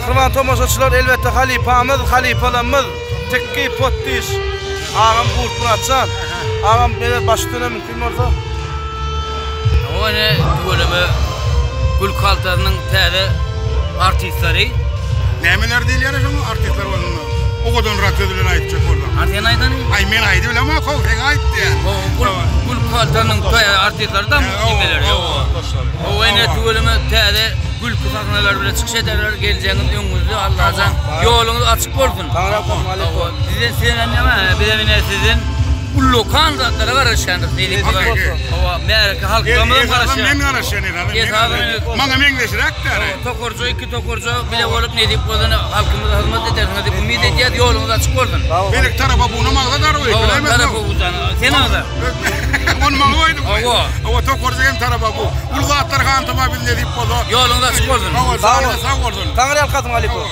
Hırman tomoşaçılar elbette halifalımız, tekki pottiş. Ağam burtun atsan, ağam böyle başlığına mümkün orada. O ne bölümü Gül Kaltan'ın teri artistleri. Nemeler değil yani şu artistler onun. O kadar rahat edilen ayıtacak oradan. Artiyan aydan mı? Ay men aydı bile ama koltek ayıttı yani. Gül Kaltan'ın teri artistleri da mı gibiler ya? O ne bölümü teri Gül kısaknalar bile çıkış ederler geleceğiniz önünüzü Allah'tan yolunuz açık olsun. Sizin sinirlenme bir de sizin Ullokan zatlara karışandır dedik. Merke halkımızın karışandır. Men karışanır. Bana men geçirak da. Tokorcu, iki tokorcu bile olup ne deyip olduğunu halkımıza hizmet edersiniz. Ümit edeceğiz yolunuz açık olsun. Benim tarafa bunu mağazadar o. Tarafa bu canı. Sen orada. Onu mağazaydım. O tokorcu hem tarafa bu. Ulgatlar kantıma bil ne deyip oldu. Yolunuz açık olsun. Sağ olun. Tanrı alkatım Alipo.